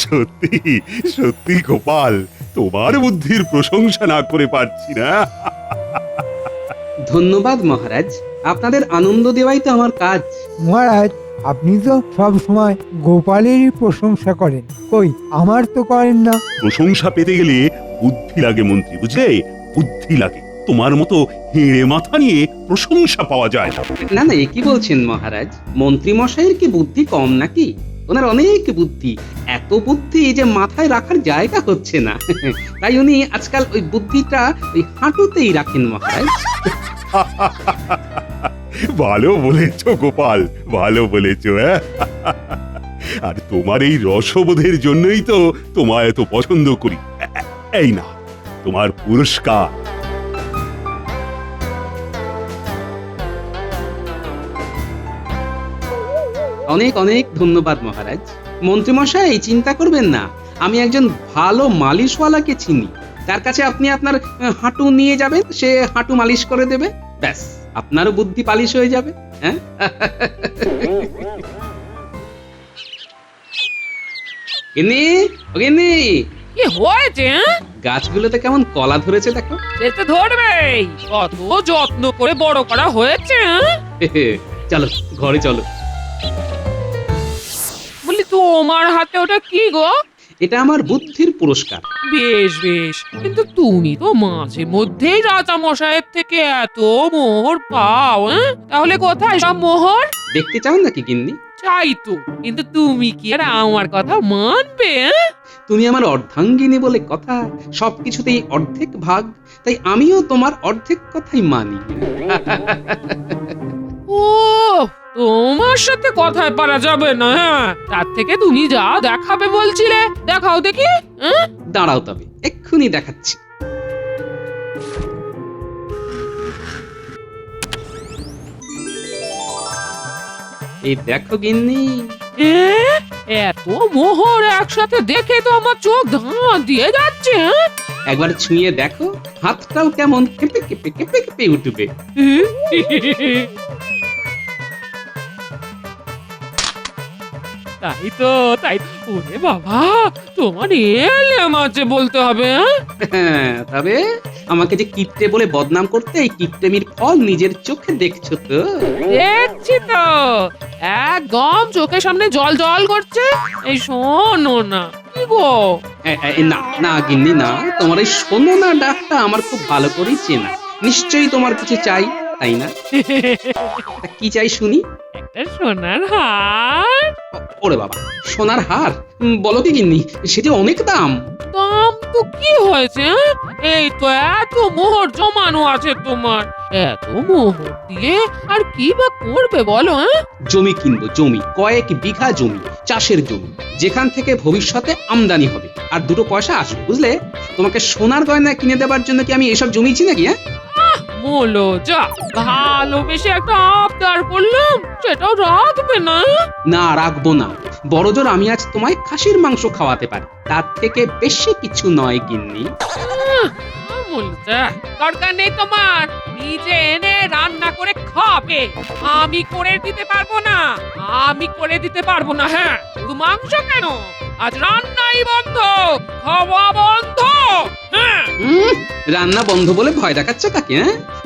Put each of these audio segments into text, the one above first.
সত্যি সত্যি গোপাল, তোমার বুদ্ধির প্রশংসা না করে পারছি না। ধন্যবাদ মহারাজ, আপনাদের আনন্দ দেওয়াই তো আমার কাজ। মহারাজ, আপনি তো সব সময় গোপালেরই প্রশংসা করেন, কই আমার তো করেন না। প্রশংসা পেতে গেলে বুদ্ধি লাগে মন্ত্রী, বুঝলে? বুদ্ধি লাগে। তোমার মতো হেঁড়ে মাথা নিয়ে প্রশংসা পাওয়া যায় না। না না, এ কি বলছেন মহারাজ? মন্ত্রী মশাইয়ের কি বুদ্ধি কম নাকি? ওনার অনেক বুদ্ধি, এত বুদ্ধি যে মাথায় রাখার জায়গা হচ্ছে না। তাই উনি আজকাল ওই বুদ্ধিটা ওই হাঁটুতেই রাখেন মহারাজ। ভালো বলেছো গোপাল, ভালো বলেছো। আর তোমার এই রসবোধের জন্যই তো তোমায় এত পছন্দ করি। এই না তোমার পুরস্কার। অনেক অনেক ধন্যবাদ মহারাজ। মন্ত্রী মশাই চিন্তা করবেন না, আমি একজন ভালো মালিশওয়ালাকে চিনি। তার কাছে আপনি আপনার হাঁটু নিয়ে যাবেন, সে হাঁটু মালিশ করে দেবে, ব্যাস আপনারও বুদ্ধি পালিশ হয়ে যাবে। হ্যাঁ, গিন্নি, ও গিন্নি, কি হয়েছে? গাছগুলোতে কেমন কলা ধরেছে দেখো। সে তো ধরবেই, কত যত্ন করে বড় করা হয়েছে। চলো ঘরে চলো। বলি তোমার হাতে ওটা কি গো? এটা আমার বুদ্ধির পুরস্কার। বেশ বেশ, কিন্তু তুমি তো মাঝে মধ্যেই রাজা মশাইয়ের থেকে এত মোহর পাও, তাহলে কোথায় সব মোহর? দেখতে চাও নাকি গিন্নি? চাই তো, কিন্তু তুমি কি আর আমার কথা মানবে? তুমি আমার অর্ধাঙ্গিনী বলে কথা, সবকিছুতেই অর্ধেক ভাগ, তাই আমিও তোমার অর্ধেক কথাই মানি। ও, তোমার সাথে কথায় পারা যাবে না। তার থেকে তুমি যা দেখাবে বলছিলে, দেখাও দেখি। দাঁড়াও তবে, এক্ষুনি দেখাচ্ছি। এই দেখো গিন্নি। এত মোহর একসাথে দেখে তো আমার চোখ ধাঁ দিয়ে যাচ্ছে। একবার ছুঁয়ে দেখো, হাতটাও কেমন কেঁপে কেঁপে কেঁপে কেঁপে উঠবে। তাই তো, তাই তো। ওরে বাবা, তোমার এলে মাঝে বলতে হবে। হ্যাঁ, তবে আমাকে যে কিপটে বলে বদনাম করতে, এই কিপটেমির ফল নিজের চোখে দেখছো তো। দেখছি তো, একদম চোখের সামনে জল জল করছে। এই শোনো না, কি গো? না না গিন্নি না, তোমার এই শোনো না ডাকটা আমার খুব ভালো করেই চেনা। নিশ্চয়ই তোমার কিছু চাই, তাই না? তা কি চাই শুনি? একটা সোনার হার। ওরে বাবা, সোনার হার? বলো কি গিন্নি, সেটি অনেক দাম। দাম তো কি হয়েছে? এই তো এত মোহর জমানো আছে তোমার, এত মোহর দিয়ে আর কি বা করবে বলো? জমি কিনবো, জমি, কয়েক বিঘা জমি, চাষের জমি, যেখান থেকে ভবিষ্যতে আমদানি হবে আর দুটো পয়সা আসবে, বুঝলে? তোমাকে সোনার গয়না কিনে দেবার জন্য কি আমি এসব জমিছি নাকি? বলো যা, ভালোবেসে একটা আবদার করলাম, সেটাও রাখবে না? না, রাখবো না। বড় জোর আমি আজ তোমায় খাসির মাংস খাওয়াতে পারি, তার থেকে বেশি কিছু নয় গিন্নি। দরকার নেই তোমার, নিজে এনে রান্না করে খাবে। আমি করে দিতে পারবো না, আমি করে দিতে পারবো না। হ্যাঁ, শুধু মাংস কেন, আজ রান্নাই বন্ধ, খাওয়া বন্ধ। হ্যাঁ, রান্না বন্ধ বলে ভয় দেখাচ্ছ কাকে?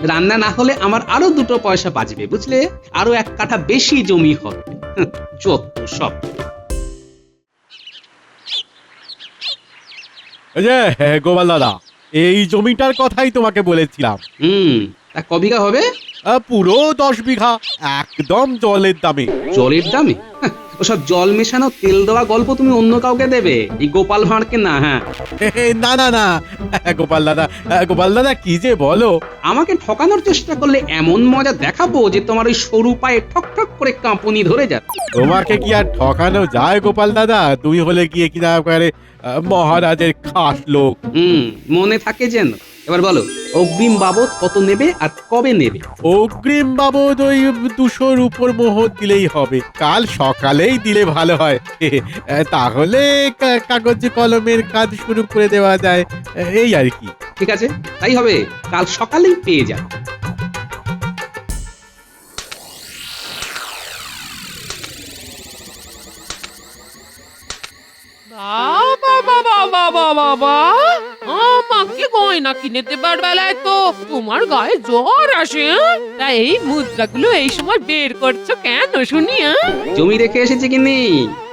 রান্না না হলে আমার আরো দুটো পয়সা বাঁচবে, বুঝলে? আরো এক কাঠা বেশি জমি হবে। যত সব। গোপাল দাদা, এই জমিটার কথাই তোমাকে বলেছিলাম। তা ক বিঘা হবে? পুরো 10 বিঘা, একদম জলের দামে। জলের দামে? ওসব জল মেশানো তেল দেওয়া গল্প তুমি অন্য কাউকে দেবে, এই গোপাল ভাঁড়কে না। হ্যাঁ, না না না, গোপাল দাদা কি যে বলো। আমাকে ঠকানোর চেষ্টা করলে এমন মজা দেখাবো যে তোমার ওই সরু পায়ে ঠক ঠক করে কাঁপুনি ধরে যাবে। তোমাকে কি আর ঠকানো যায় গোপাল দাদা? তুমি হলে গিয়ে কিনা করে মহারাজের খাস লোক। মনে থাকে যেন। এবার বলো, অগ্রিম বাবদ কত নেবে আর কবে নেবে? অগ্রিম বাবদ ওই 200-র উপর মোহর দিলেই হবে। কাল সকালেই দিলে ভালো হয়, তাহলে কাগজ কলমের কাজ শুরু করে দেওয়া যায়, এই আর কি। ঠিক আছে, তাই হবে, কাল সকালেই পেয়ে যাবে। বাবা বাবা বাবা বাবা, আমাকে গয়না কিনে দেবার বেলায় তো তোমার গায়ে জ্বর আসে, হ্যাঁ? তা এই মুদ্রাগুলো এই সময় বের করছো কেন শুনি? জমি রেখে এসেছি কিনি,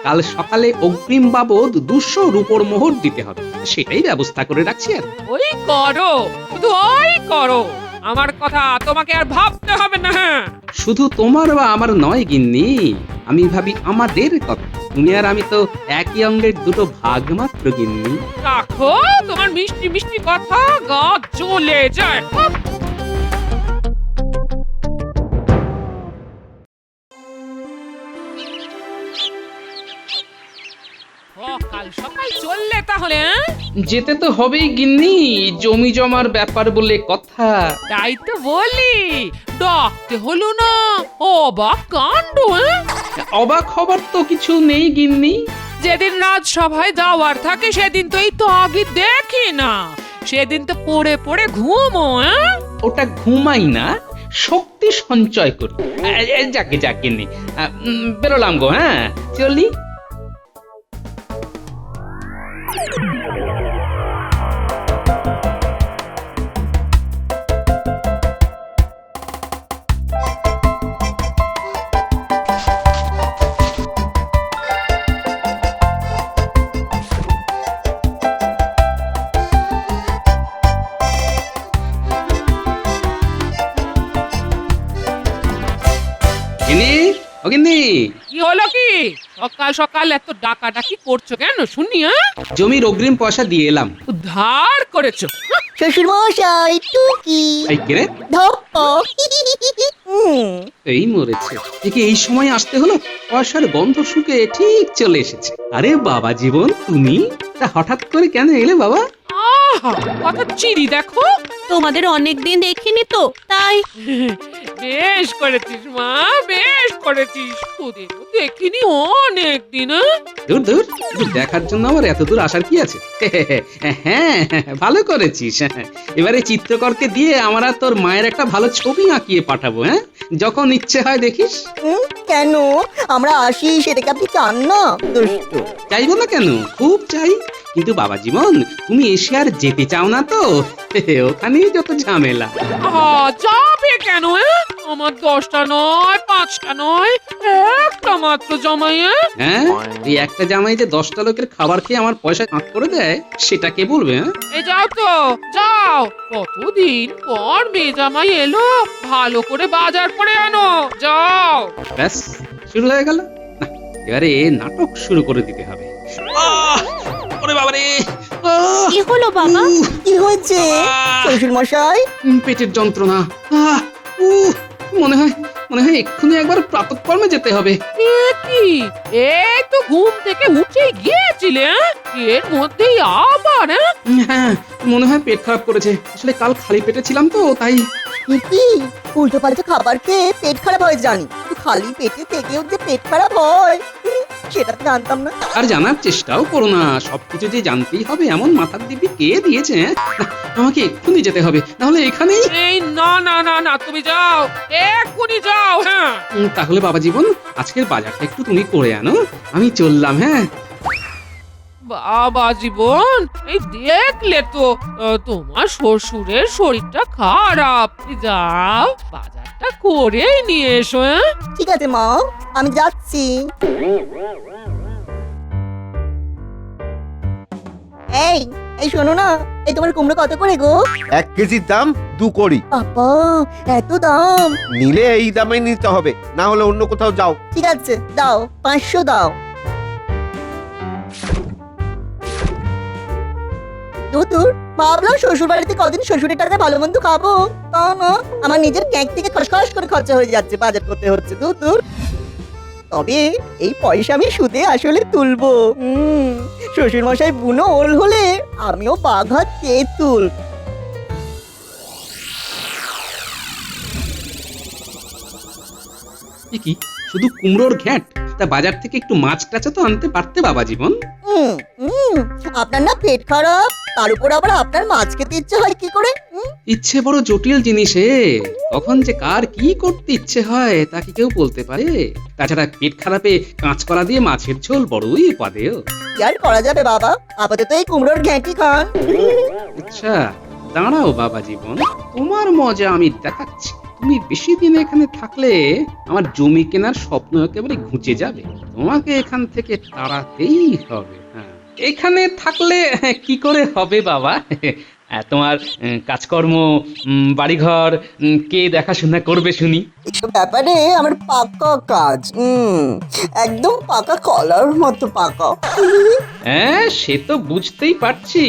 কাল সকালে অগ্রিম বাবদ 200 রূপোর মোহর দিতে হবে, সেটাই ব্যবস্থা করে রাখছি আর। ওই করো, শুধু ওই করো, আমার কথা তোমাকে আর ভাবতে হবে না। শুধু তোমার বা আমার নয় গিন্নি, আমি ভাবি আমাদের কথা। তুমি আর আমি তো একই অঙ্গের দুটো ভাগ মাত্র গিন্নি। রাখো তোমার মিষ্টি মিষ্টি কথা, গা জ্বলে যায়। সকাল সকাল চললে তাহলে? যেতে তো হবেই গিন্নি, জমি জমার ব্যাপার বলে কথা। তাই তো বলি, ডাকতে হলো না, অবাক কাণ্ড। অবাক হবার তো কিছু নেই গিন্নি। যেদিন রাজসভায় যাওয়ার থাকে সেদিন তো এই তো আগে দেখি না, সেদিন তো পড়ে পড়ে ঘুমো। ওটা ঘুমাই না, শক্তি সঞ্চয় করি। যাকে যাক গিন্নি, বেরোলাম গো। হ্যাঁ, চলি। গিন্নি, ও গিন্নি, কি হলো কি? সকাল সকাল এত ডাকাডাকি করছো কেন শুনি? জমির অগ্রিম পয়সা দিয়ে এলাম। উদ্ধার করেছো? শ্বশুর মশাই টুকি এই কে রে? ধপ্প এই মরেছে, একে এই সময় আসতে হলো? পয়সার গন্ধ শুকে ঠিক চলে এসেছে। আরে বাবা জীবন, তুমি তা হঠাৎ করে কেন এলে বাবা? আহা, কত চিড়ি দেখো। তোমাদের অনেক দিন দেখিনি তো তাই। বেশ করেছিস মা, বেশ করেছিস, তোদেরও দেখিনি অনেক দিন। দূর দূর, দেখার জন্য আমার এত দূর আসার কি আছে? হ্যাঁ, ভালো করেছিস। এবারে চিত্রকরকে দিয়ে আমরা তোর মায়ের একটা ভালো ছবি আঁকিয়ে পাঠাবো। হ্যাঁ, যখন ইচ্ছে হয় দেখিস। কেন আমরা আসি সেটাকে আপনি চান না? দুষ্ট চাইবো না কেন, খুব চাই। কিন্তু বাবা জীবন, তুমি এসে আর যেতে চাও না তো? ওখানেই যত ঝামেলা। যাবে কেন? আমার 10টা নয়, 5টা নয়, একটা মাত্র জামাই। হ্যাঁ, এই একটা জামাই যে 10টা লোকের খাবার খেয়ে আমার পয়সা কাঁক করে দেয়, সেটা কে বলবে? হ্যাঁ, এই যাও তো, যাও। কতদিন পর মেয়ে জামাই এলো, ভালো করে বাজার করে আনো, যাও। ব্যাস, শুরু হয়ে গেল। না, এবারে নাটক শুরু করে দিতে হবে। ওরে বাবারে, কি হলো বাবা? কি হয়েছে শ্বশুর মশাই? পেটের যন্ত্রণা। মনে হয় এক্ষুনি একবার প্রাতঃকর্মে যেতে হবে। এ কি? এই তো ঘুম থেকে উঠে গিয়েছিলে, এর মধ্যেই আবার? হ্যাঁ, মনে হয় পেট খারাপ করেছে। আসলে কাল খালি পেটে ছিলাম তো, তাই। কি উল্টো পাল্টা খাবার খেয়ে পেট খারাপ হয় জানি, কিন্তু খালি পেটে থেকেও যে পেট খারাপ হয় সেটা তো জানতাম না। আর জানার চেষ্টাও করো না, সবকিছু যে জানতেই হবে এমন মাথার দিব্যি কে দিয়েছে? না, আমাকে এক্ষুনি যেতে হবে, নাহলে এখানেই। এই না না না না, তুমি যাও, এক্ষুনি যাও। হ্যাঁ, তাহলে বাবা জীবন, আজকের বাজারটা একটু তুমি করে আনো, আমি চললাম। হ্যাঁ, বাবা জীবন, এই দেখলে তো তোমার শ্বশুরের শরীরটা খারাপ, যাও বাজারটা করে নিয়ে এসো। ঠিক আছে মা, আমি যাচ্ছি। এই এই শোনো না, এই তোমার কুমড়ো কত করে গো? 1 কেজির দাম 2 কড়ি। বাবা এত দাম! নিলে এই দামে নিতে হবে, না হলে অন্য কোথাও যাও। ঠিক আছে দাও, 500 দাও। দূর ভাবলাম শ্বশুর বাড়িতে কদিন শ্বশুরের টাকায় ভালো মন্দ খাবো, তা না, আমার নিজের ক্যাঁক থেকে খসখস করে খরচা হয়ে যাচ্ছে, বাজার করতে হচ্ছে। দূর তবে এই পয়সা আমি সুদে আসলে তুলবো। শ্বশুর মশাই বুনো ওল হলে আমিও বাঘা তেঁতুল। কি শুধু কুমড়োর ঘ্যাট? তা বাজার থেকে একটু মাছ টাচা তো আনতে পারতে বাবা জীবন। আপনার না পেট খারাপ, তার উপর আবার আপনার মাছ খেতে ইচ্ছে হয় কি করে? ইচ্ছে বড় জটিল জিনিসে, কখন যে কার কি করতে ইচ্ছে হয় তা কি কেউ বলতে পারে? তাছাড়া পেট খারাপে কাঁচকলা দিয়ে মাছের ঝোল বড়ই উপাদেয়। কি আর করা যাবে বাবা, আপাতত এই কুমড়োর ঘ্যাঁটি খান। আচ্ছা দাঁড়াও বাবা জীবন, তোমার মজা আমি দেখাচ্ছি। তুমি বেশি দিন এখানে থাকলে আমার জমি কেনার স্বপ্ন একেবারে ঘুচে যাবে। তোমাকে এখান থেকে তাড়াতেই হবে। হ্যাঁ, এখানে থাকলে কি করে হবে বাবা? তোমার কাজকর্ম, বাড়িঘর কে দেখাশোনা করবে শুনি? এসব ব্যাপারে আমার পাকা কাজ, একদম পাকা কলার মতো পাকা। হ্যাঁ সে তো বুঝতেই পারছি।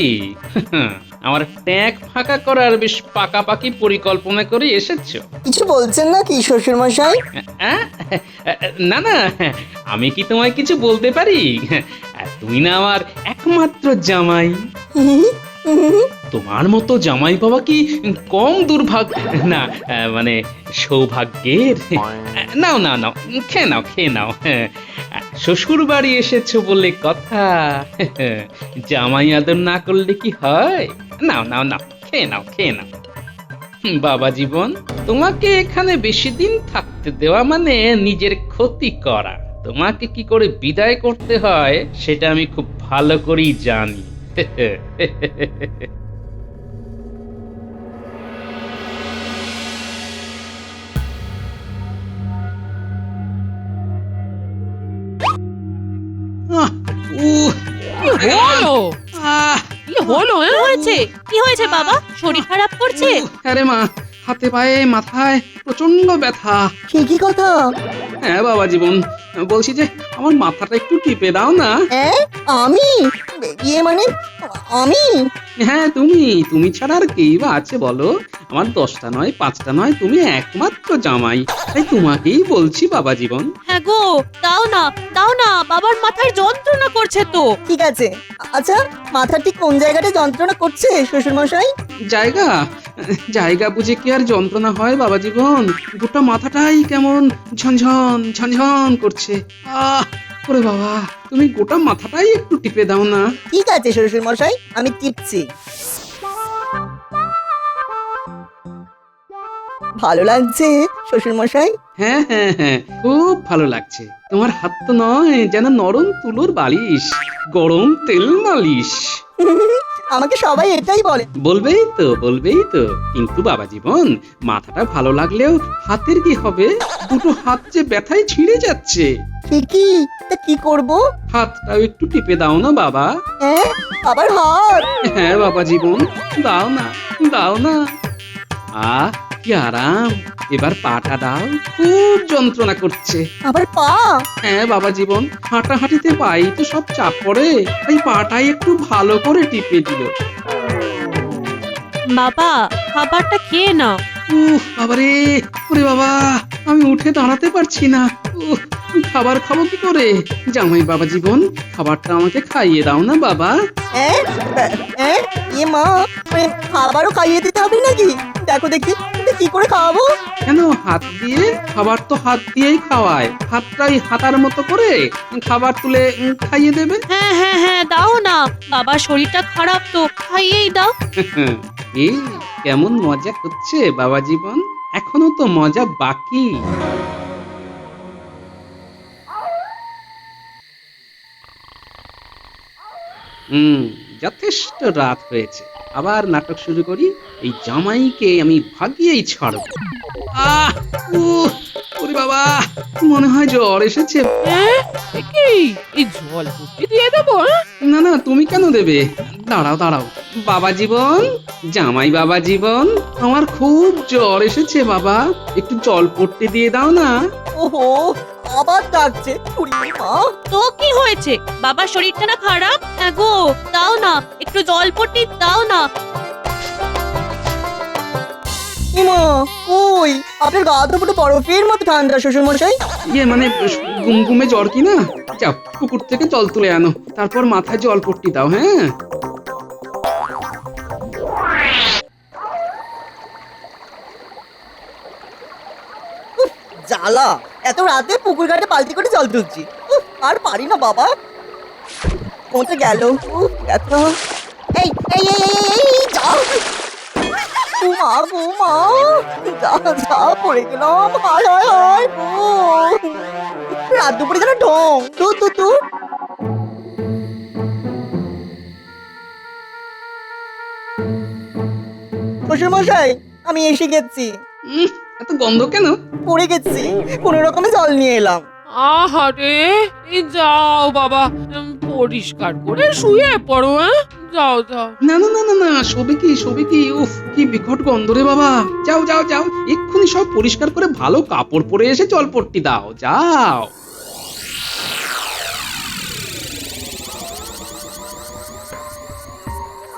আমার ট্যাঙ্ক ফাঁকা করার বেশ পাকাপাকি পরিকল্পনা করে এসেছো। কিছু বলছেন না কি শ্বশুর মশাই? আহ? না না, আমি কি তোমায় কিছু বলতে পারি? তুমি না আমার একমাত্র জামাই। তোমার মতো জামাই পাওয়া কি কম দুর্ভাগ্য না, মানে সৌভাগ্যের। নাও নাও নাও, খেয়ে নাও খেয়ে নাও। শ্বশুর বাড়ি এসেছো বলে কথা, জামাই আদর না করলে কি হয়? নাও নাও নাও, খেয়ে নাও খেয়ে নাও। বাবা জীবন, তোমাকে এখানে বেশি দিন থাকতে দেওয়া মানে নিজের ক্ষতি করা। তোমাকে কি করে বিদায় করতে হয় সেটা আমি খুব ভালো করেই জানি। কি হলো? আহ, কি হলো? হয়েছে? কি হয়েছে বাবা? শরীর খারাপ করছে? আরে মা, হাতে পায়ে মাথায় প্রচন্ড ব্যথা। সে কি কথা? হ্যাঁ বাবা জীবন, বলছি যে আমার মাথাটা একটু টিপে দাও না। আমি? ইয়ে মানে আমি? হ্যাঁ তুমি, তুমি ছাড়া আর কেই বা আছে বলো? আমার 10টা নয় 5টা নয়, তুমি একমাত্র জামাই, তাই তোমাকেই বলছি বাবা জীবন। হ্যাঁ গো, দাও না দাও না, বাবার মাথার যন্ত্রণা করছে তো। ঠিক আছে, আচ্ছা মাথার ঠিক কোন জায়গাটা যন্ত্রণা করছে শ্বশুর মশাই? জায়গা জায়গা বুঝে কি আর যন্ত্রণা হয় বাবা জীবন? গোটা মাথাটাই কেমন ঝনঝন ঝনঝন করছে। আহ ওরে বাবা, তুমি গোটা মাথাটাই একটু টিপে দাও না। ঠিক আছে শ্বশুর মশাই, আমি টিপছি। ভালো লাগছে শ্বশুর মশাই? হ্যাঁ হ্যাঁ হ্যাঁ, খুব ভালো লাগছে। তোমার হাত তো নয়, যেন নরম তুলোর বালিশ, গরম তেল মালিশ। আমাকে সবাই এটাই বলে। বলবেই তো বলবেই তো, কিন্তু বাবা জীবন, মাথাটা ভালো লাগলেও হাতের কি হবে? দুটো হাত যে ব্যথায় ছিঁড়ে যাচ্ছে। ঠিকই, তা কি করব? হাতটাও একটু টিপে দাও না বাবা। আবার হাত? হ্যাঁ বাবা জীবন, দাও না দাও না। আহ কি আরাম। এবার পাটা দাও, খুব যন্ত্রণা করছে। আবার পা? হ্যাঁ বাবা জীবন, হাঁটাহাঁটিতে পাই তো সব চাপ পড়ে, তাই পাটাই একটু ভালো করে টিপে দিল। বাবা, খাবারটা খেয়ে নাও। বাবারে, ওরে বাবা, আমি উঠে দাঁড়াতে পারছি না। খাবার খাবো কি করে? জামাই বাবা জীবন, খাবারটা আমাকে খাইয়ে দাও না বাবা। এ মা, মানে খাবারও খাইয়ে দিতে হবে নাকি? দেখো দেখি কি করে খাওয়াবো? কেন হাত দিয়ে? খাবার তো হাত দিয়েই খাওয়ায়। হাতটাই হাতার মতো করে খাবার তুলে খাইয়ে দেবে। হ্যাঁ হ্যাঁ হ্যাঁ, দাও না, বাবার শরীরটা খারাপ তো, খাইয়েই দাও। এই কেমন মজা হচ্ছে বাবা জীবন, এখনো তো মজা বাকি। যথেষ্ট রাত হয়েছে, আবার নাটক শুরু করি। এই জামাইকে আমি ভাগিয়েই ছাড়ব। আহ ওরে বাবা, মনে হয় জ্বর এসেছে। কি এই জল পুষ্টি দিয়ে দেবো? না না, তুমি কেন দেবে? দাঁড়াও দাঁড়াও বাবা জীবন, জামাই বাবা জীবন, আমার খুব জ্বর এসেছে বাবা, একটু জল পড়তে দিয়ে দাও না। ওহো, আবার ডাকছে। তো কি হয়েছে? বাবার শরীরটা না খারাপ? হ্যাঁ গো, দাও না, একটু জলপট্টি দাও না। ইমা, ওই আপনার গা তো পুরো বরফের মতো ঠান্ডা শ্বশুর মশাই। ইয়ে মানে গুমগুমে জ্বর কি না? যাও পুকুর থেকে জল তুলে আনো, তারপর মাথায় জল পট্টি দাও। হ্যাঁ জ্বালা, এত রাতে পুকুর ঘাটে বালতি করে জল তুলছি। আর পারি না বাবা, কোথায় গেল? ব্যথা। এই এই এই এই, এই, এই, যা উমা উমা যা যা পড়ে গেলাম হায় হায় হায় ও রাত দুপুরে যেন ঢং দূর দূর দূর শ্বশুর মশাই আমি এসে গেছি এত গন্ধ কেন? পড়ে গেছি কোনো রকমে জল নিয়ে এলাম আহারে এই যাও বাবা পরিষ্কার করে শুয়ে পড়ো হ্যাঁ যাও যাও না না না না না, শোবে কি উফ কি বিকট গন্ধ রে বাবা। যাও যাও যাও, এক্ষুনি সব পরিষ্কার করে ভালো কাপড় পরে এসে জলপট্টি দাও, যাও।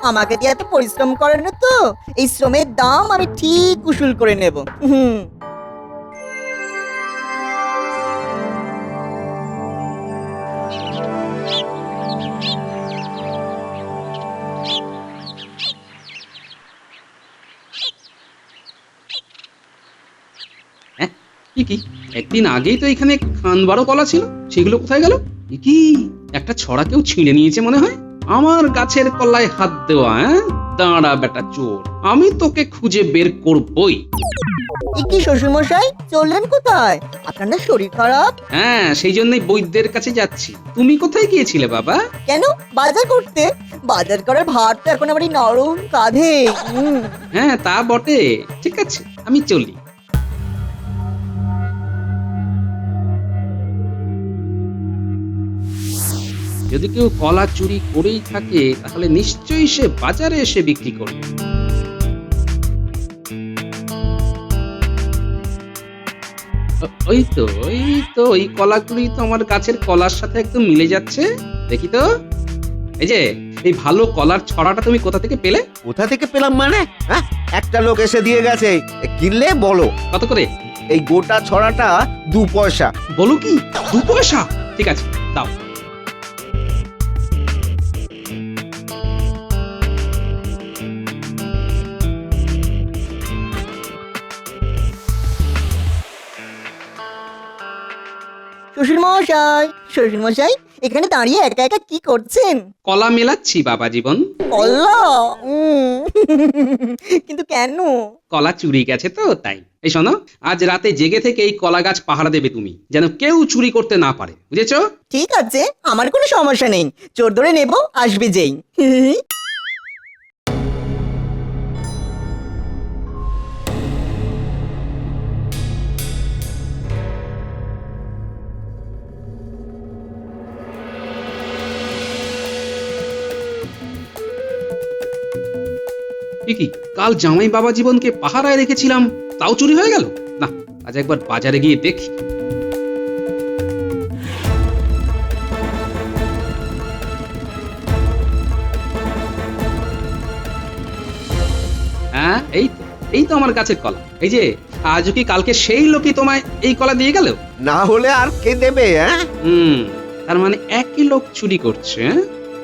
আমাকে দিয়ে এত পরিশ্রম করেন না তো এই শ্রমের দাম আমি ঠিক উসুল করে নেব হুম কি একদিন আগেই তো এখানে খানবারও কলা ছিল, সেগুলো কোথায় গেল? কি একটা ছড়া কেউ ছিঁড়ে নিয়েছে মনে হয়। আমার গাছের কলায় হাত দেওয়া, দাঁড়া বেটা চোর, আমি তোকে খুঁজে বের করবই। কি শ্বশুর মশাই চললেন কোথায়? আপনার না শরীর খারাপ? হ্যাঁ, সেই জন্যই বৈদ্যের কাছে যাচ্ছি। তুমি কোথায় গিয়েছিলে বাবা? কেন বাজার করতে? বাজার করার ভার তো এখন আমার এই নরম কাঁধে হ্যাঁ তা বটে, ঠিক আছে আমি চলি। যদি কেউ কলা চুরি করেই থাকে তাহলে নিশ্চয়ই সে বাজারে এসে বিক্রি করবে। ওই তো ওই কলাগুলি তো আমার গাছের কলার সাথে একদম মিলে যাচ্ছে। দেখি তো, এই যে এই ভালো কলার ছড়াটা তুমি কোথা থেকে পেলে? কোথা থেকে পেলাম মানে? হ্যাঁ, একটা লোক এসে দিয়ে গেছে, কিনলে বলো। কত করে? এই গোটা ছড়াটা 2 পয়সা। বলো কি 2 পয়সা? ঠিক আছে দাও। শ্বশুর মশাই এখানে দাঁড়িয়ে একা একা কি করছেন? কলা মেলাচ্ছি বাবা জীবন। কলা কিন্তু কেন? কলা চুরি গেছে তো তাই। এই শোনো, আজ রাতে জেগে থেকে এই কলা গাছ পাহারা দেবে তুমি, যেন কেউ চুরি করতে না পারে, বুঝেছো? ঠিক আছে, আমার কোনো সমস্যা নেই, চোর ধরে নেব আসবে যেই। কি কাল জামাই বাবা জীবনকে পাহারায় রেখেছিলাম, তাও চুরি হয়ে গেল? না, আজ একবার বাজারে গিয়ে দেখি। হ্যাঁ এই তো আমার গাছের কলা। এই যে আজও কি কালকে সেই লোকই তোমায় এই কলা দিয়ে গেল? না হলে আর কে দেবে? হ্যাঁ, তার মানে একই লোক চুরি করছে।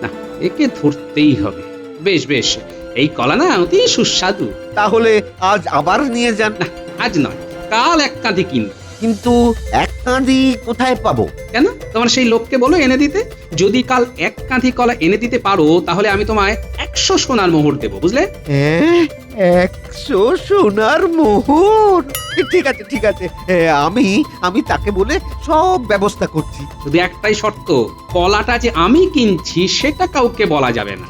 না, একে ধরতেই হবে। বেশ বেশ, এই কলা না অতি সুস্বাদু। তাহলে আজ আবার নিয়ে যান। না, আজ নয়, কাল এক কাঁধি কিনব। কিন্তু এক কাঁদি কোথায় পাবো? কেন, তোমার সেই লোককে বলো এনে দিতে। যদি কাল এক কাঁধি কলা এনে দিতে পারো তাহলে আমি তোমায় 100 সোনার মোহর দেবো, বুঝলে? 100 সোনার মোহর? ঠিক আছে, আমি তাকে বলে সব ব্যবস্থা করছি। শুধু একটাই শর্ত, কলাটা যে আমি কিনছি সেটা কাউকে বলা যাবে না।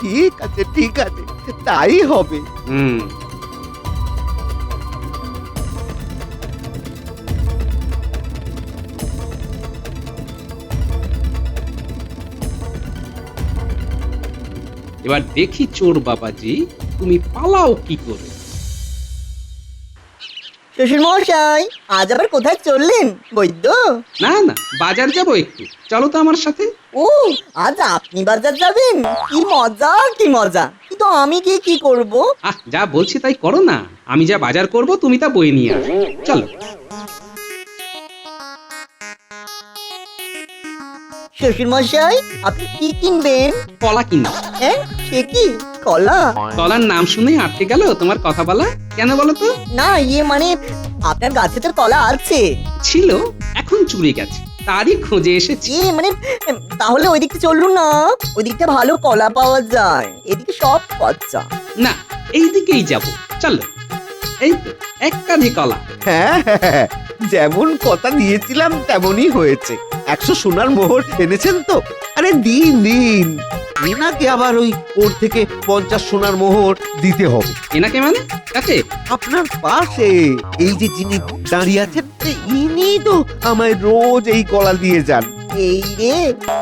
ঠিক আছে, তাই হবে। এবার দেখি চোর বাবাজি তুমি পালাও কি করে। শ্বশুর মশাই আজ আবার কোথায় চললেন? বৈদ্য? না না, বাজার যাব একটু, চলো তো আমার সাথে। ও আজ আপনি বাজার যাবেন? কি মজা! কিন্তু আমি গিয়ে কি করব? যা বলছি তাই করো না। আমি যা বাজার করব তুমি তা বয়ে নিয়ে আসো, চলো। শ্বশুর মশাই আপনি কি কিনবেন? কলা কিনবো। সে কি কলা? কলার নাম শুনেই আটকে গেল তোমার কথা বলা? কেন বলো তো? না মানে আপনার গাছে তো কলা আছে। ছিল, এখন চুরি গেছে। তারই খোঁজে এসেছি। মানে তাহলে ওই দিকটা চলুন না, ওই দিকটা ভালো কলা পাওয়া যায়, এদিকে সব পচা। না, এই দিকেই যাব, চলো। এই তো এক কাঁধি কলা। হ্যাঁ হ্যাঁ, হ্যাঁ, যেমন কথা দিয়েছিলাম তেমনই হয়েছে। 100 সোনার মোহর এনেছেন তো? আরে দিন দিন, এনাকে আবার ওর থেকে 50 সোনার মোহর দিতে হবে। এনাকে মানে কাকে? আপনার পাশে এই যে যিনি দাঁড়িয়ে আছেন, ইনি তো আমায় রোজ এই কলা দিয়ে যান। এই রে,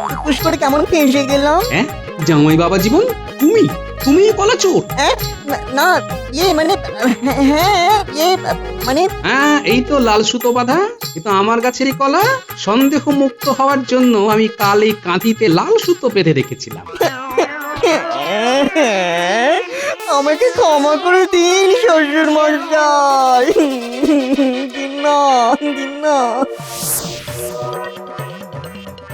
টুকুস করে কেমন ফেঁসে গেলাম। হ্যাঁ, জামাই বাবা জীবন, তুমি তুমি কলা চোর? না মানে মানে হ্যাঁ, এই তো লাল সুতো বাঁধা, কিন্তু আমার গাছেরই কলা। সন্দেহ মুক্ত হওয়ার জন্য আমি কাল এই কাঁধিতে লাল সুতো বেঁধে রেখেছিলাম। আমাকে ক্ষমা করে দিন শ্বশুর মশাই, দিন না, দিন না।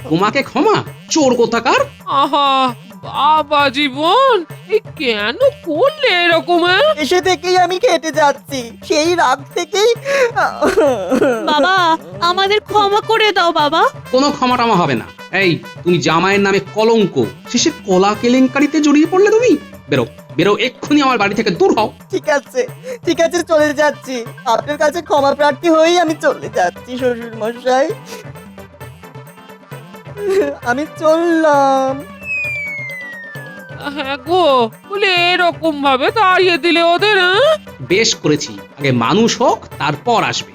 তোমাকে ক্ষমা? চোর কোথাকার! আহা বাবা জীবন, এই কেন করলে এরকম? এসে থেকেই আমি খেটে যাচ্ছি, সেই রাগ থেকেই। বাবা আমাদের ক্ষমা করে দাও বাবা। কোনো ক্ষমা টমা হবে না। এই, তুমি জামাইয়ের নামে কলঙ্ক, শেষে কলা কেলেঙ্কারিতে জড়িয়ে পড়লে তুমি। বেরো বেরো, এক্ষুনি আমার বাড়ি থেকে দূর হও। ঠিক আছে, ঠিক আছে, চলে যাচ্ছি। আপনার কাছে ক্ষমা প্রার্থী হয়েই আমি চলে যাচ্ছি শ্বশুর মশাই, আমি চললাম। হ্যাঁ গো, বলে এরকম ভাবে তাড়িয়ে দিলে ওদের? বেশ করেছি, আগে মানুষ হোক তারপর আসবে।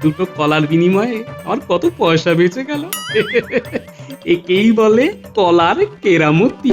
দুটো কলার বিনিময়ে আমার কত পয়সা বেঁচে গেল। একেই বলে কলার কেরামতি।